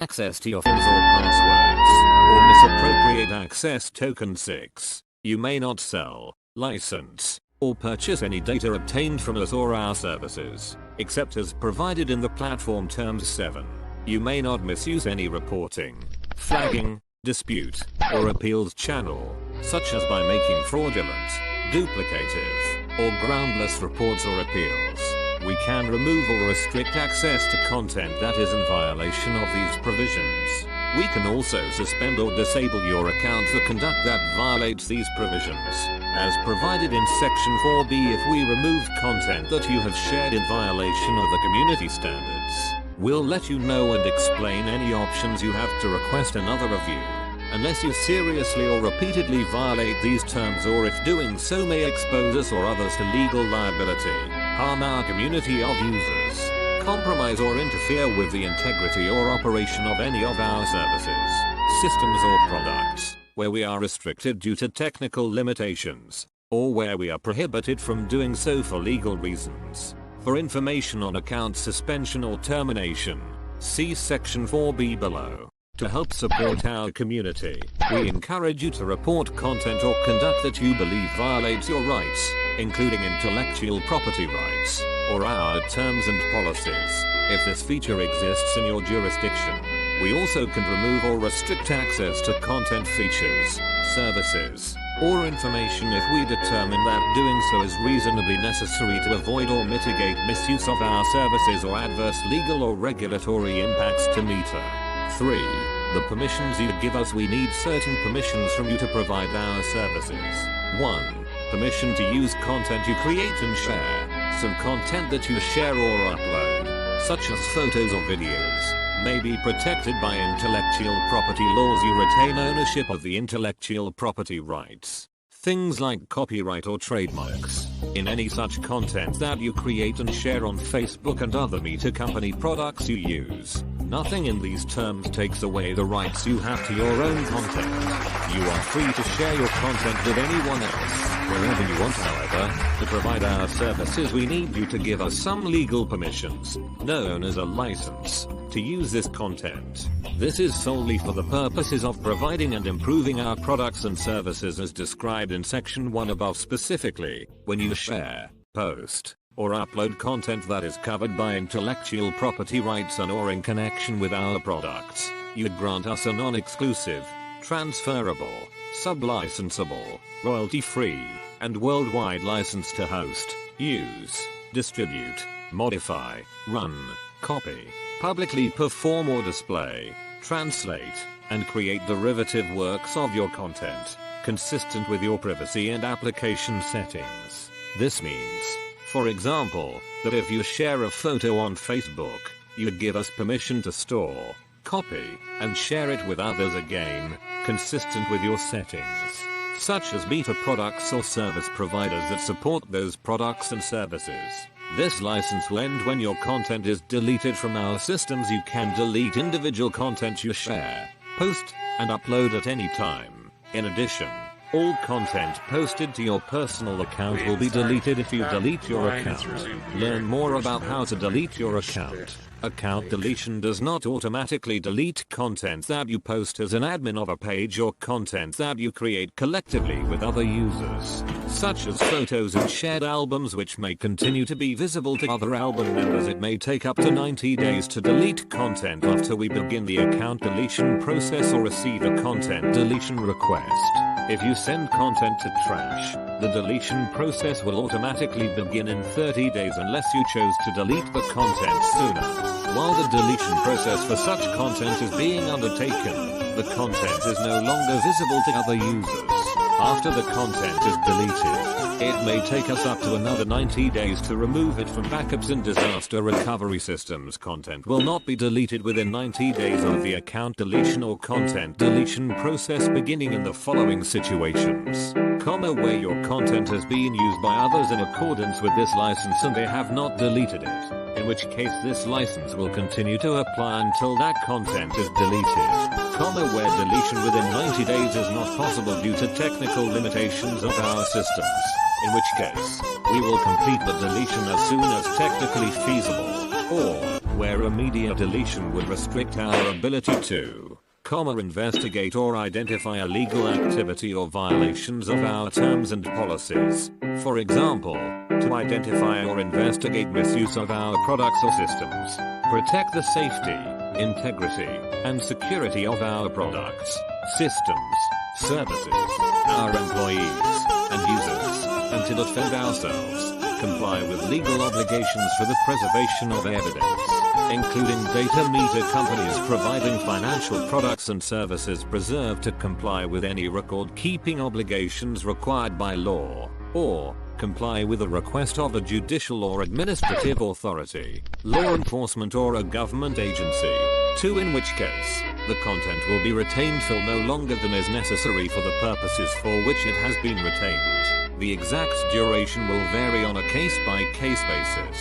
access to your pins or passwords, or misappropriate access. Token 6. You may not sell, license, or purchase any data obtained from us or our services, except as provided in the platform terms. 7. You may not misuse any reporting, flagging, dispute, or appeals channel, such as by making fraudulent, duplicative, or groundless reports or appeals. We can remove or restrict access to content that is in violation of these provisions. We can also suspend or disable your account for conduct that violates these provisions, as provided in Section 4B. If we remove content that you have shared in violation of the community standards, we'll let you know and explain any options you have to request another review. Unless you seriously or repeatedly violate these terms, or if doing so may expose us or others to legal liability, harm our community of users, compromise or interfere with the integrity or operation of any of our services, systems or products, where we are restricted due to technical limitations, or where we are prohibited from doing so for legal reasons. For information on account suspension or termination, see Section 4B below. To help support our community, we encourage you to report content or conduct that you believe violates your rights, including intellectual property rights, or our terms and policies, if this feature exists in your jurisdiction. We also can remove or restrict access to content, features, services, or information if we determine that doing so is reasonably necessary to avoid or mitigate misuse of our services or adverse legal or regulatory impacts to Meta. 3. The permissions you give us. We need certain permissions from you to provide our services. 1. Permission to use content you create and share. Some content that you share or upload, such as photos or videos, may be protected by intellectual property laws. You retain ownership of the intellectual property rights, things like copyright or trademarks, in any such content that you create and share on Facebook and other Meta company products you use. Nothing in these terms takes away the rights you have to your own content. You are free to share your content with anyone else, wherever you want. However, to provide our services, we need you to give us some legal permissions, known as a license, to use this content. This is solely for the purposes of providing and improving our products and services as described in Section 1 above. Specifically, when you share, post, or upload content that is covered by intellectual property rights and or in connection with our products, you grant us a non-exclusive, transferable, sub-licensable, royalty-free, and worldwide license to host, use, distribute, modify, run, copy, publicly perform or display, translate, and create derivative works of your content, consistent with your privacy and application settings. This means, for example, that if you share a photo on Facebook, you'd give us permission to store, copy, and share it with others, again, consistent with your settings, such as Meta products or service providers that support those products and services. This license will end when your content is deleted from our systems. You can delete individual content you share, post, and upload at any time. In addition, all content posted to your personal account will be deleted if you delete your account. Learn more about how to delete your account. Account deletion does not automatically delete content that you post as an admin of a page or content that you create collectively with other users, such as photos and shared albums which may continue to be visible to other album members. It may take up to 90 days to delete content after we begin the account deletion process or receive a content deletion request. If you send content to trash, the deletion process will automatically begin in 30 days unless you chose to delete the content sooner. While the deletion process for such content is being undertaken, the content is no longer visible to other users. After the content is deleted, it may take us up to another 90 days to remove it from backups and disaster recovery systems. Content will not be deleted within 90 days of the account deletion or content deletion process, beginning in the following situations, where your content has been used by others in accordance with this license and they have not deleted it, in which case this license will continue to apply until that content is deleted, where deletion within 90 days is not possible due to technical limitations of our systems, in which case, we will complete the deletion as soon as technically feasible, or where immediate deletion would restrict our ability to, investigate or identify illegal activity or violations of our terms and policies. For example, to identify or investigate misuse of our products or systems, protect the safety, integrity, and security of our products, systems, services, our employees, and users, and to defend ourselves, comply with legal obligations for the preservation of evidence, including data meter companies providing financial products and services preserved to comply with any record-keeping obligations required by law, or comply with a request of a judicial or administrative authority, law enforcement or a government agency, in which case, the content will be retained for no longer than is necessary for the purposes for which it has been retained. The exact duration will vary on a case-by-case basis.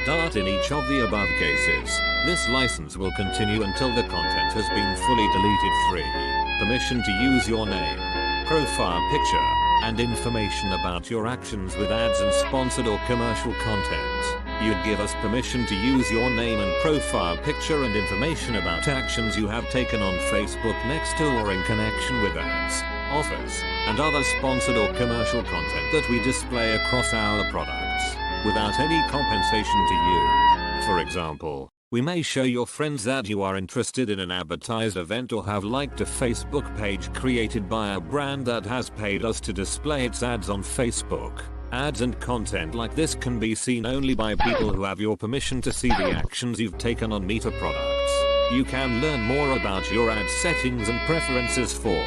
In each of the above cases, this license will continue until the content has been fully deleted. 3. Permission to use your name, profile picture, and information about your actions with ads and sponsored or commercial content. You'd give us permission to use your name and profile picture and information about actions you have taken on Facebook next to or in connection with ads, offers, and other sponsored or commercial content that we display across our products, without any compensation to you. For example, we may show your friends that you are interested in an advertised event or have liked a Facebook page created by a brand that has paid us to display its ads on Facebook. Ads and content like this can be seen only by people who have your permission to see the actions you've taken on Meta products. You can learn more about your ad settings and preferences for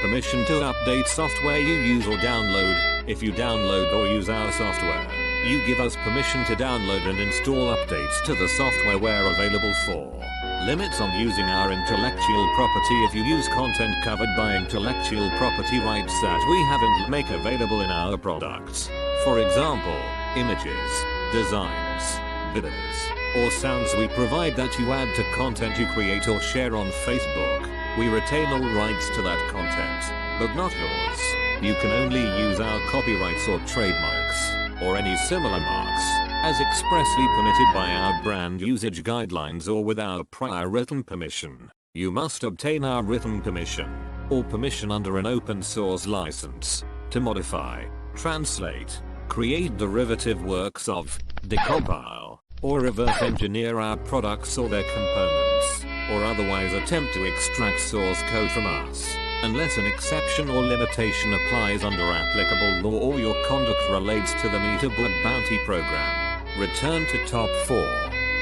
permission to update software you use or download. If you download or use our software, you give us permission to download and install updates to the software where available. for limits on using our intellectual property. If you use content covered by intellectual property rights that we haven't make available in our products, for example, images, designs, videos, or sounds we provide that you add to content you create or share on Facebook, we retain all rights to that content, but not yours. You can only use our copyrights or trademarks, or any similar marks, as expressly permitted by our brand usage guidelines or with our prior written permission. You must obtain our written permission, or permission under an open source license, to modify, translate, create derivative works of, decompile, or reverse engineer our products or their components, or otherwise attempt to extract source code from us, unless an exception or limitation applies under applicable law or your conduct relates to the Meta Bug Bounty program. Return to top 4.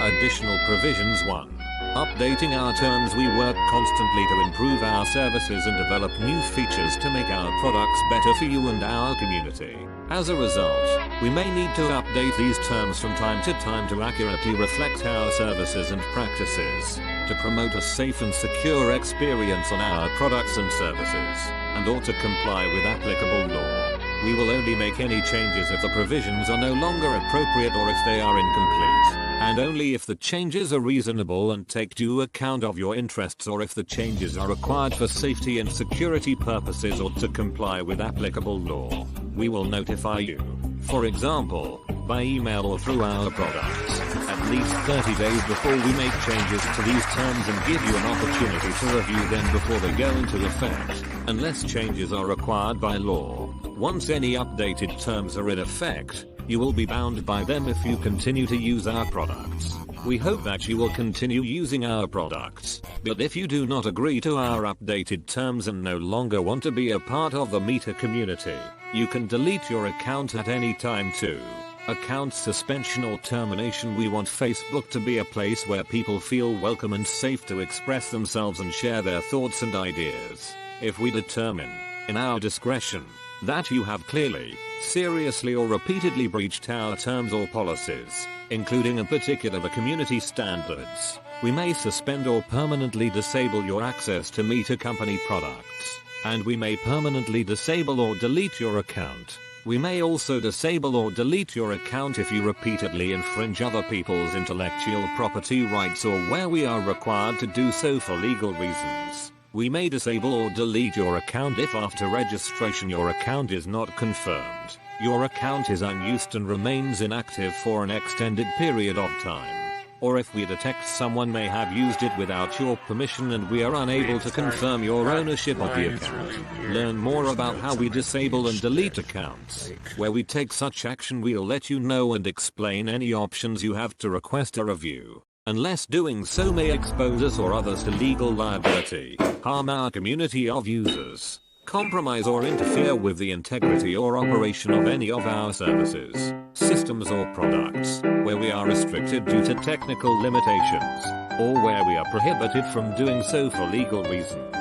Additional provisions. 1. Updating our terms. We work constantly to improve our services and develop new features to make our products better for you and our community. As a result, we may need to update these terms from time to time to accurately reflect our services and practices, to promote a safe and secure experience on our products and services, and or to comply with applicable law. We will only make any changes if the provisions are no longer appropriate or if they are incomplete, and only if the changes are reasonable and take due account of your interests or if the changes are required for safety and security purposes or to comply with applicable law. We will notify you, for example, by email or through our products, at least 30 days before we make changes to these terms and give you an opportunity to review them before they go into effect, unless changes are required by law. Once any updated terms are in effect, you will be bound by them if you continue to use our products. We hope that you will continue using our products, but if you do not agree to our updated terms and no longer want to be a part of the Meta community, you can delete your account at any time too. Account suspension or termination. We want Facebook to be a place where people feel welcome and safe to express themselves and share their thoughts and ideas. If we determine, in our discretion, that you have clearly, seriously or repeatedly breached our terms or policies, including in particular the community standards, we may suspend or permanently disable your access to Meta company products, and we may permanently disable or delete your account. We may also disable or delete your account if you repeatedly infringe other people's intellectual property rights or where we are required to do so for legal reasons. We may disable or delete your account if after registration your account is not confirmed, your account is unused and remains inactive for an extended period of time. or if we detect someone may have used it without your permission and we are unable to confirm your ownership of the account. Learn more about how we disable and delete accounts. Where we take such action, we'll let you know and explain any options you have to request a review. Unless doing so may expose us or others to legal liability, harm our community of users, compromise or interfere with the integrity or operation of any of our services, systems or products, where we are restricted due to technical limitations, or where we are prohibited from doing so for legal reasons.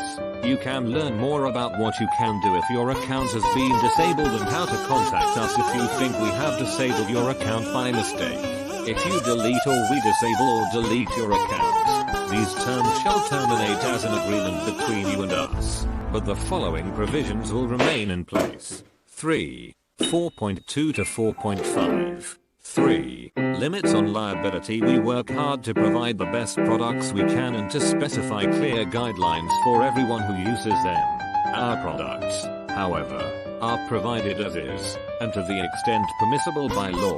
You can learn more about what you can do if your account has been disabled and how to contact us if you think we have disabled your account by mistake. If you delete or we disable or delete your account, these terms shall terminate as an agreement between you and us, but the following provisions will remain in place. 3. 4.2 to 4.5. 3. Limits on liability. We work hard to provide the best products we can and to specify clear guidelines for everyone who uses them. Our products, however, are provided as is, and to the extent permissible by law.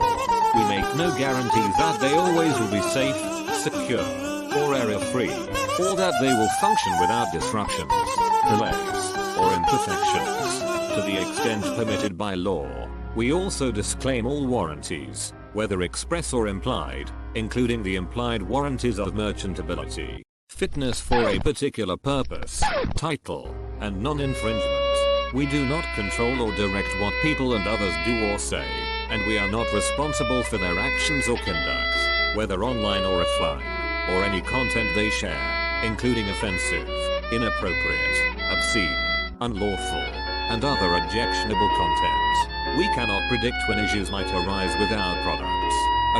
We make no guarantees that they always will be safe, secure, or error-free, or that they will function without disruptions, delays, or imperfections. To the extent permitted by law, we also disclaim all warranties, whether express or implied, including the implied warranties of merchantability, fitness for a particular purpose, title, and non-infringement. We do not control or direct what people and others do or say, and we are not responsible for their actions or conduct, whether online or offline, or any content they share, including offensive, inappropriate, obscene, unlawful, and other objectionable content. We cannot predict when issues might arise with our products.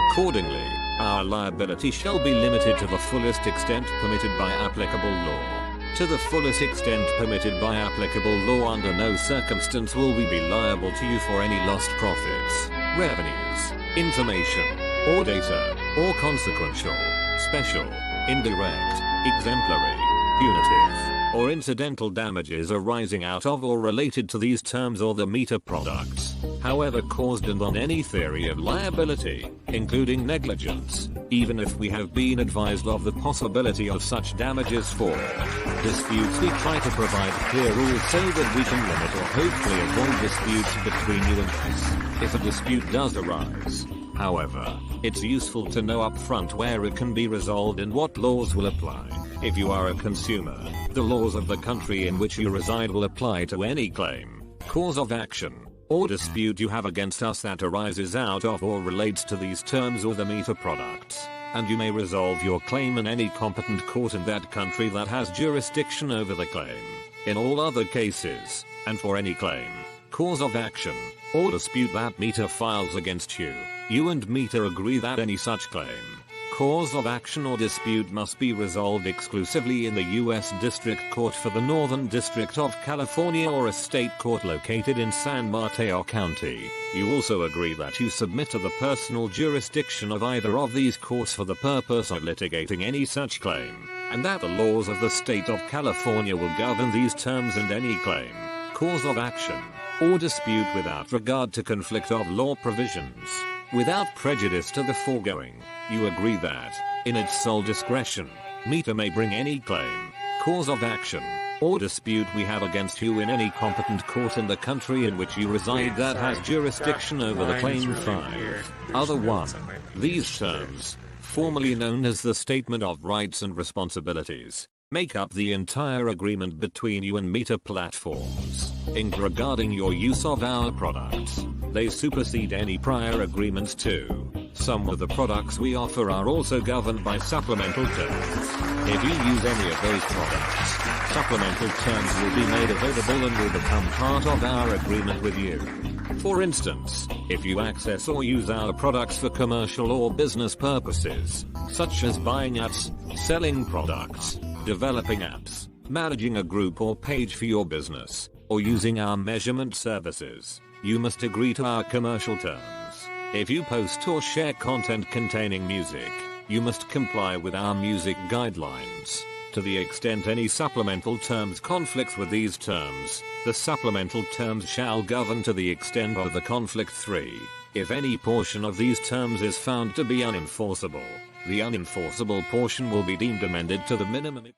Accordingly, our liability shall be limited to the fullest extent permitted by applicable law. To the fullest extent permitted by applicable law, under no circumstance will we be liable to you for any lost profits, revenues, information, or data, or consequential, special, indirect, exemplary, punitive, or incidental damages arising out of or related to these terms or the meter products, however caused and on any theory of liability, including negligence, even if we have been advised of the possibility of such damages for disputes. We try to provide clear rules so that we can limit or hopefully avoid disputes between you and us. If a dispute does arise, however, it's useful to know upfront where it can be resolved and what laws will apply. If you are a consumer, the laws of the country in which you reside will apply to any claim, cause of action, or dispute you have against us that arises out of or relates to these terms or the meter products, and you may resolve your claim in any competent court in that country that has jurisdiction over the claim. In all other cases, and for any claim, cause of action, or dispute that meter files against you, you and meter agree that any such claim, cause of action or dispute must be resolved exclusively in the U.S. District Court for the Northern District of California or a state court located in San Mateo County. You also agree that you submit to the personal jurisdiction of either of these courts for the purpose of litigating any such claim, and that the laws of the state of California will govern these terms and any claim, cause of action, or dispute without regard to conflict of law provisions. Without prejudice to the foregoing, you agree that, in its sole discretion, meter may bring any claim, cause of action, or dispute we have against you in any competent court in the country in which you reside that has jurisdiction over the claim. 5. Other 1. These terms, formerly known as the Statement of Rights and Responsibilities, make up the entire agreement between you and meter platforms, regarding your use of our products. They supersede any prior agreements too. Some of the products we offer are also governed by supplemental terms. If you use any of those products, supplemental terms will be made available and will become part of our agreement with you. For instance, if you access or use our products for commercial or business purposes, such as buying apps, selling products, developing apps, managing a group or page for your business, or using our measurement services, you must agree to our commercial terms. If you post or share content containing music, you must comply with our music guidelines. To the extent any supplemental terms conflicts with these terms, the supplemental terms shall govern to the extent of the conflict. 3. If any portion of these terms is found to be unenforceable, The unenforceable portion will be deemed amended to the minimum.